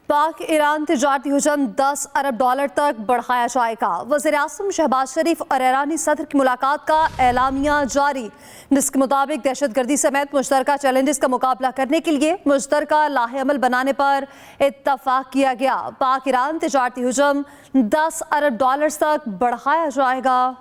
پاک ایران تجارتی حجم $10 ارب تک بڑھایا جائے گا۔ وزیر اعظم شہباز شریف اور ایرانی صدر کی ملاقات کا اعلامیہ جاری، جس کے مطابق دہشت گردی سمیت مشترکہ چیلنجز کا مقابلہ کرنے کے لیے مشترکہ لاہ عمل بنانے پر اتفاق کیا گیا۔ پاک ایران تجارتی حجم $10 ارب تک بڑھایا جائے گا۔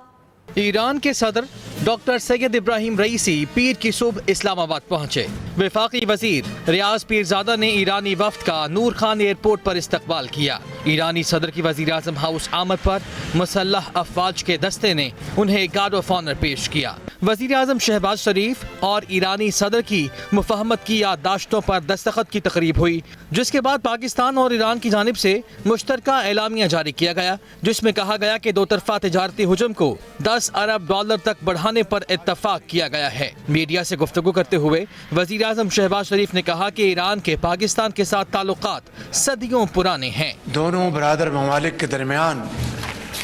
ایران کے صدر ڈاکٹر سید ابراہیم رئیسی پیر کی صبح اسلام آباد پہنچے۔ وفاقی وزیر ریاض پیرزادہ نے ایرانی وفد کا نور خان ایئرپورٹ پر استقبال کیا۔ ایرانی صدر کی وزیر اعظم ہاؤس آمد پر مسلح افواج کے دستے نے انہیں گارڈ آف آنر پیش کیا۔ وزیر اعظم شہباز شریف اور ایرانی صدر کی مفاہمت کی یادداشتوں پر دستخط کی تقریب ہوئی، جس کے بعد پاکستان اور ایران کی جانب سے مشترکہ اعلامیہ جاری کیا گیا، جس میں کہا گیا کہ دو طرفہ تجارتی حجم کو $10 ارب تک بڑھانے پر اتفاق کیا گیا ہے۔ میڈیا سے گفتگو کرتے ہوئے وزیر اعظم شہباز شریف نے کہا کہ ایران کے پاکستان کے ساتھ تعلقات صدیوں پرانے ہیں۔ دونوں برادر ممالک کے درمیان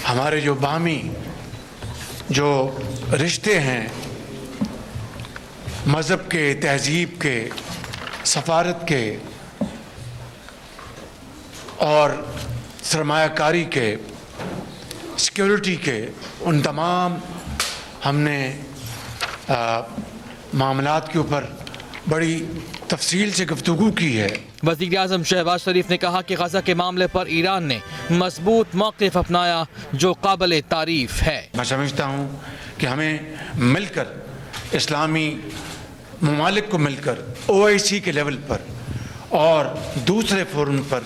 ہمارے جو باہمی جو رشتے ہیں، مذہب کے، تہذیب کے، سفارت کے اور سرمایہ کاری کے، سیکیورٹی کے، ان تمام ہم نے معاملات کے اوپر بڑی تفصیل سے گفتگو کی ہے۔ وزیر اعظم شہباز شریف نے کہا کہ غزہ کے معاملے پر ایران نے مضبوط موقف اپنایا جو قابل تعریف ہے۔ میں سمجھتا ہوں کہ ہمیں مل کر، اسلامی ممالک کو مل کر OIC کے لیول پر اور دوسرے فورم پر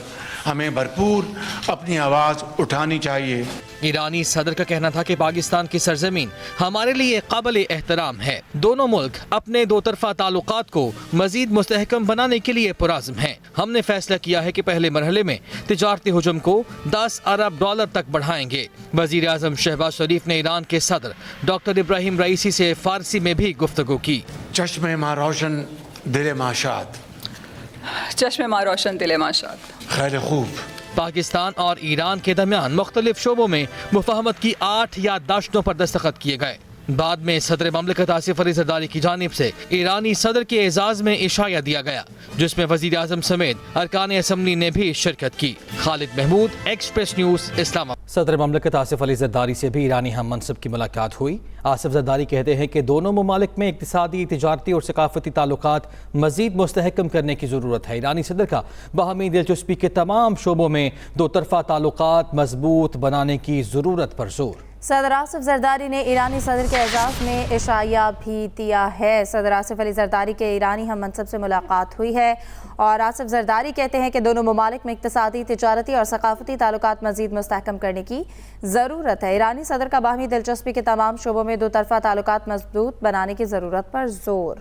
ہمیں بھرپور اپنی آواز اٹھانی چاہیے۔ ایرانی صدر کا کہنا تھا کہ پاکستان کی سرزمین ہمارے لیے قابل احترام ہے۔ دونوں ملک اپنے دو طرفہ تعلقات کو مزید مستحکم بنانے کے لیے پرعزم ہیں۔ ہم نے فیصلہ کیا ہے کہ پہلے مرحلے میں تجارتی حجم کو $10 ارب تک بڑھائیں گے۔ وزیر اعظم شہباز شریف نے ایران کے صدر ڈاکٹر ابراہیم رئیسی سے فارسی میں بھی گفتگو کی۔ چشم ماں روشن دل ماں شاد، چشم ماں روشن دل ماں شاد، خیر خوب۔ پاکستان اور ایران کے درمیان مختلف شعبوں میں مفاہمت کی 8 یادداشتوں پر دستخط کیے گئے۔ بعد میں صدر مملکت آصف علی زرداری کی جانب سے ایرانی صدر کے اعزاز میں عشایہ دیا گیا، جس میں وزیر اعظم سمیت ارکان اسمبلی نے بھی شرکت کی۔ خالد محمود، ایکسپریس نیوز، اسلام آباد۔ صدر مملکت آصف علی زرداری سے بھی ایرانی ہم منصب کی ملاقات ہوئی۔ آصف زرداری کہتے ہیں کہ دونوں ممالک میں اقتصادی، تجارتی اور ثقافتی تعلقات مزید مستحکم کرنے کی ضرورت ہے۔ ایرانی صدر کا باہمی دلچسپی کے تمام شعبوں میں دو طرفہ تعلقات مضبوط بنانے کی ضرورت پر زور۔ صدر آصف زرداری نے ایرانی صدر کے اعزاز میں عشایہ بھی دیا ہے۔ صدر آصف علی زرداری کے ایرانی ہم منصب سے ملاقات ہوئی ہے اور آصف زرداری کہتے ہیں کہ دونوں ممالک میں اقتصادی، تجارتی اور ثقافتی تعلقات مزید مستحکم کرنے کی ضرورت ہے۔ ایرانی صدر کا باہمی دلچسپی کے تمام شعبوں میں دو طرفہ تعلقات مضبوط بنانے کی ضرورت پر زور۔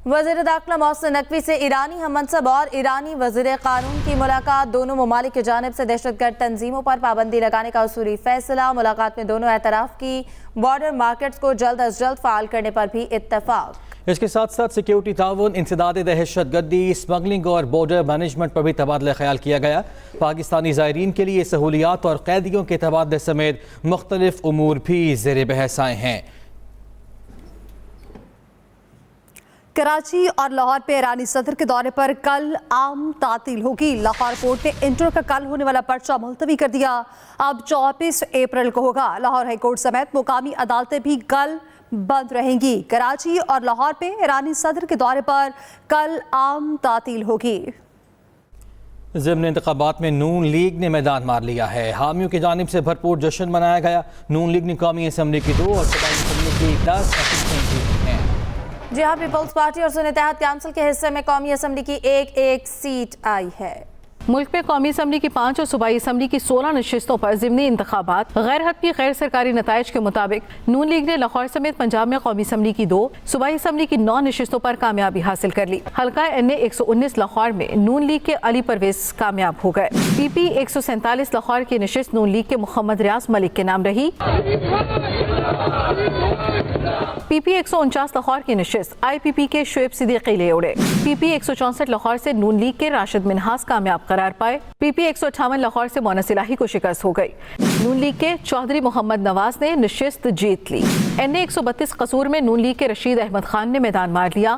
وزیر داخلہ محسن نقوی سے ایرانی ہم منصب اور ایرانی وزیر قانون کی ملاقات۔ دونوں ممالک کی جانب سے دہشت گرد تنظیموں پر پابندی لگانے کا اصولی فیصلہ۔ ملاقات میں دونوں اعتراف کی بارڈر مارکیٹس کو جلد از جلد فعال کرنے پر بھی اتفاق۔ اس کے ساتھ ساتھ سیکیورٹی تعاون، انسداد دہشت گردی، اسمگلنگ اور بارڈر مینجمنٹ پر بھی تبادلہ خیال کیا گیا۔ پاکستانی زائرین کے لیے سہولیات اور قیدیوں کے تبادلے سمیت مختلف امور بھی زیر بحث آئے ہیں۔ کراچی اور لاہور پہ ایرانی صدر کے دورے پر کل عام تعطیل ہوگی۔ لاہور کورٹ نے انٹر کا کل ہونے والا پرچہ ملتوی کر دیا، اب 24 اپریل کو ہوگا۔ لاہور ہائی کورٹ سمیت مقامی عدالتیں بھی کل بند رہیں گی۔ کراچی اور لاہور پہ ایرانی صدر کے دورے پر کل عام تعطیل ہوگی۔ ضمن انتخابات میں نون لیگ نے میدان مار لیا ہے۔ حامیوں کی جانب سے بھرپور جشن منایا گیا۔ نون لیگ نے قومی اسمبلی کی 2 اور صوبائی اسمبلی کی 10 سیٹیں جیتی ہیں۔ جی ہاں، پیپلز پارٹی اور سنی اتحاد کونسل کے حصے میں قومی اسمبلی کی ایک سیٹ آئی ہے۔ ملک میں قومی اسمبلی کی 5 اور صوبائی اسمبلی کی 16 نشستوں پر ضمنی انتخابات غیر حتمی غیر سرکاری نتائج کے مطابق نون لیگ نے لاہور سمیت پنجاب میں قومی اسمبلی کی 2، صوبائی اسمبلی کی 9 نشستوں پر کامیابی حاصل کر لی۔ حلقہ NA 119 لاہور میں نون لیگ کے علی پرویز کامیاب ہو گئے۔ PP 147 لاہور کی نشست نون لیگ کے محمد ریاض ملک کے نام رہی۔ PP 149 لاہور کی نشست IPP کے شعیب صدیقی لے اڑے۔ PP 164 لاہور سے نون لیگ کے راشد منہاس کامیاب قرار پائے۔ PP 158 لاہور سے مونس الہی کو شکست ہو گئی۔ نون لیگ کے چودھری محمد نواز نے نشست جیت لی۔ NA 132 قصور میں نون لیگ کے رشید احمد خان نے میدان مار لیا۔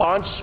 5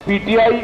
PTI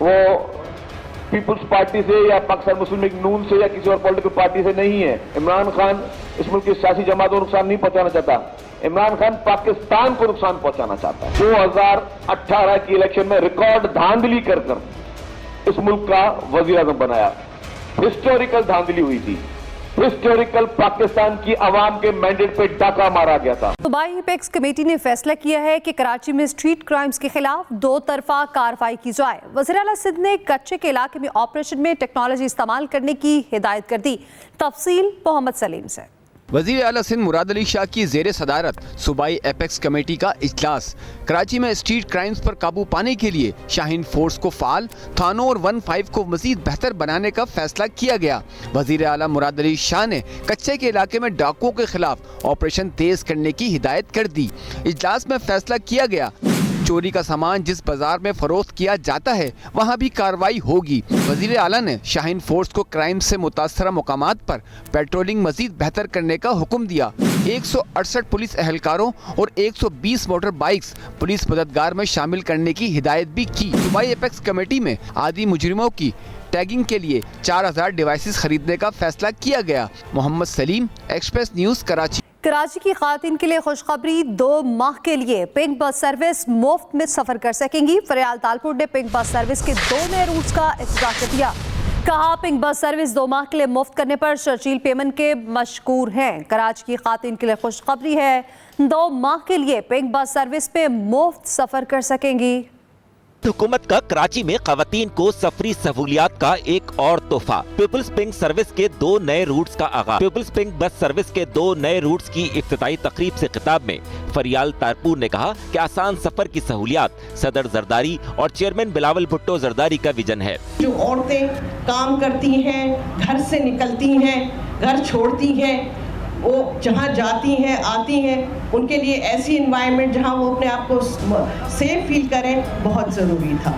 وہ پیپلز پارٹی سے یا پاکستان مسلم لیگ نون سے یا کسی اور پولیٹیکل پارٹی سے نہیں ہے. عمران خان اس ملک کی سیاسی جماعتوں کو نقصان نہیں پہنچانا چاہتا. عمران خان پاکستان کو نقصان پہنچانا چاہتا ہے. 2018 کی الیکشن میں ریکارڈ دھاندلی کر اس ملک کا وزیر اعظم بنایا. ہسٹوریکل دھاندلی ہوئی تھی. ہسٹوریکل پاکستان کی عوام کے مینڈیٹ پہ ڈاکہ مارا گیا تھا. صوبائی ایپیکس کمیٹی نے فیصلہ کیا ہے کہ کراچی میں اسٹریٹ کرائمز کے خلاف 2 طرفہ کارروائی کی جائے. وزیر اعلیٰ سندھ نے کچے کے علاقے میں آپریشن میں ٹیکنالوجی استعمال کرنے کی ہدایت کر دی. تفصیل محمد سلیم سے. وزیر اعلیٰ سندھ مراد علی شاہ کی زیر صدارت صوبائی ایپیکس کمیٹی کا اجلاس. کراچی میں اسٹریٹ کرائمز پر قابو پانے کے لیے شاہین فورس کو فعال، تھانوں اور 15 کو مزید بہتر بنانے کا فیصلہ کیا گیا. وزیر اعلیٰ مراد علی شاہ نے کچے کے علاقے میں ڈاکوؤں کے خلاف آپریشن تیز کرنے کی ہدایت کر دی. اجلاس میں فیصلہ کیا گیا چوری کا سامان جس بازار میں فروخت کیا جاتا ہے وہاں بھی کارروائی ہوگی. وزیر اعلیٰ نے شاہین فورس کو کرائم سے متاثرہ مقامات پر پیٹرولنگ مزید بہتر کرنے کا حکم دیا. 168 پولیس اہلکاروں اور 120 موٹر بائکس پولیس مددگار میں شامل کرنے کی ہدایت بھی کی. صوبائی ایپیکس کمیٹی میں عادی مجرموں کی ٹیگنگ کے لیے 4000 ڈیوائسز خریدنے کا فیصلہ کیا گیا. محمد سلیم، ایکسپریس نیوز، کراچی. کراچی کی خواتین کے لیے خوشخبری، 2 ماہ کے لیے پنک بس سروس مفت میں سفر کر سکیں گی. فریال تالپور نے پنک بس سروس کے 2 نئے روٹس کا افتتاح کر دیا. کہا پنک بس سروس 2 ماہ کے لیے مفت کرنے پر شرجیل پیمن کے مشکور ہیں. کراچی کی خواتین کے لیے خوشخبری ہے، 2 ماہ کے لیے پنک بس سروس پہ مفت سفر کر سکیں گی. حکومت کا کراچی میں خواتین کو سفری سہولیات کا ایک اور تحفہ. پیپلز پنک سروس کے 2 نئے روٹس کا آغاز. پیپلز پنک بس سروس کے 2 نئے روٹس کی افتتاحی تقریب سے خطاب میں فریال تارپور نے کہا کہ آسان سفر کی سہولیات صدر زرداری اور چیئرمین بلاول بھٹو زرداری کا ویژن ہے. جو عورتیں کام کرتی ہیں، گھر سے نکلتی ہیں، گھر چھوڑتی ہیں، وہ جہاں جاتی ہیں آتی ہیں، ان کے لیے ایسی انوائرمنٹ جہاں وہ اپنے آپ کو سیف فیل کریں بہت ضروری تھا.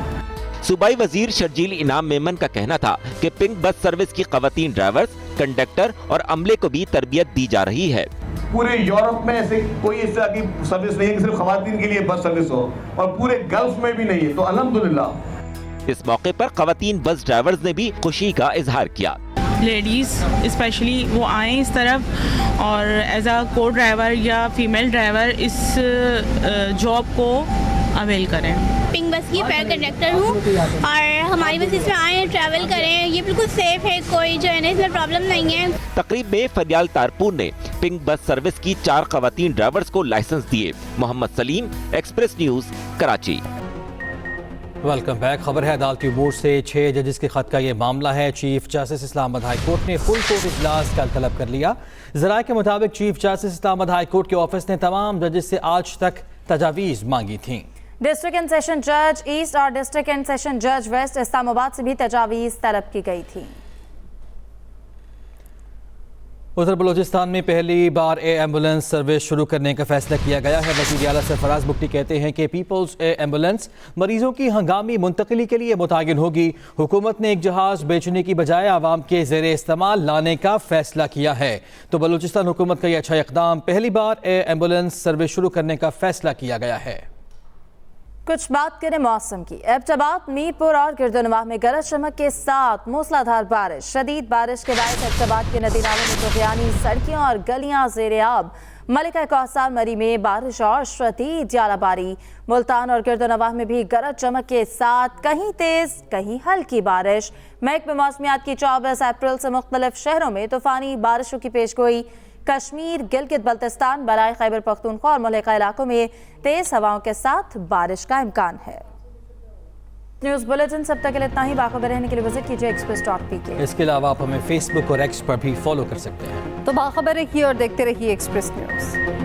صوبائی وزیر شرجیل انعام میمن کا کہنا تھا کہ پنک بس سروس کی خواتین ڈرائیورز، کنڈکٹر اور عملے کو بھی تربیت دی جا رہی ہے. پورے یورپ میں ایسے کوئی اس طرح کی سروس نہیں ہے کہ صرف خواتین کے لیے بس سروس ہو، اور پورے گلف میں بھی نہیں ہے، تو الحمدللہ. اس موقع پر خواتین بس ڈرائیورز نے بھی خوشی کا اظہار کیا. لیڈیز اسپیشلی وہ آئیں اس طرف اور ایز اے کو ڈرائیور یا فیمیل ڈرائیور اس جاب کو اویل کریں. پنک بس کی فیئر کنڈکٹر ہوں اور ہماری بس اس میں آئیں ٹریول کریں، یہ بالکل سیف ہے، کوئی جو ہے نا اس میں پرابلم نہیں ہے. تقریب میں فریال تارپور نے پنک بس سروس کی 4 خواتین ڈرائیورز کو لائسنس دیے. Muhammad Saleem, express news, Karachi. Welcome back. خبر ہے عدالتی امور سے. 6 ججز کے خط کا یہ معاملہ ہے. چیف جسٹس اسلام آباد ہائی کورٹ نے فل کورٹ اجلاس کل طلب کر لیا. ذرائع کے مطابق چیف جسٹس اسلام آباد ہائی کورٹ کے آفس نے تمام ججز سے آج تک تجاویز مانگی تھیں. ڈسٹرکٹ اینڈ سیشن جج ایسٹ اور ڈسٹرکٹ اینڈ سیشن جج ویسٹ اسلام آباد سے بھی تجاویز طلب کی گئی تھی. ادھر بلوچستان میں پہلی بار ایمبولینس سروس شروع کرنے کا فیصلہ کیا گیا ہے. وزیر اعلیٰ سرفراز بگٹی کہتے ہیں کہ پیپلز ایمبولینس مریضوں کی ہنگامی منتقلی کے لیے متعین ہوگی. حکومت نے ایک جہاز بیچنے کی بجائے عوام کے زیر استعمال لانے کا فیصلہ کیا ہے. تو بلوچستان حکومت کا یہ اچھا اقدام. پہلی بار ایمبولینس سروس شروع کرنے کا فیصلہ کیا گیا ہے. کچھ بات کریں موسم کی. ایبٹ آباد، میر پور اور گردنواہ میں گرج چمک کے ساتھ موسلادھار بارش. شدید بارش کے باعث ایبٹ آباد کے ندی نالوں میں طغیانی سڑکیں اور گلیاں زیر آب. ملکہ کوثر مری میں بارش اور شدید ژالہ باری. ملتان اور گردنواہ میں بھی گرج چمک کے ساتھ کہیں تیز کہیں ہلکی بارش. محکمہ موسمیات کی 24 اپریل سے مختلف شہروں میں طوفانی بارشوں کی پیشگوئی. کشمیر، گلگت بلتستان، بلائی خیبر پختونخوا اور ملحقہ علاقوں میں تیز ہواؤں کے ساتھ بارش کا امکان ہے. نیوز بلیٹن سب تک اتنا ہی. باخبر رہنے کے لیے وزٹ کیجیے express.pk. اس کے علاوہ آپ ہمیں فیس بک اور ایکس پر بھی فالو کر سکتے ہیں. تو باخبر رہیے اور دیکھتے رہیے ایکسپریس نیوز.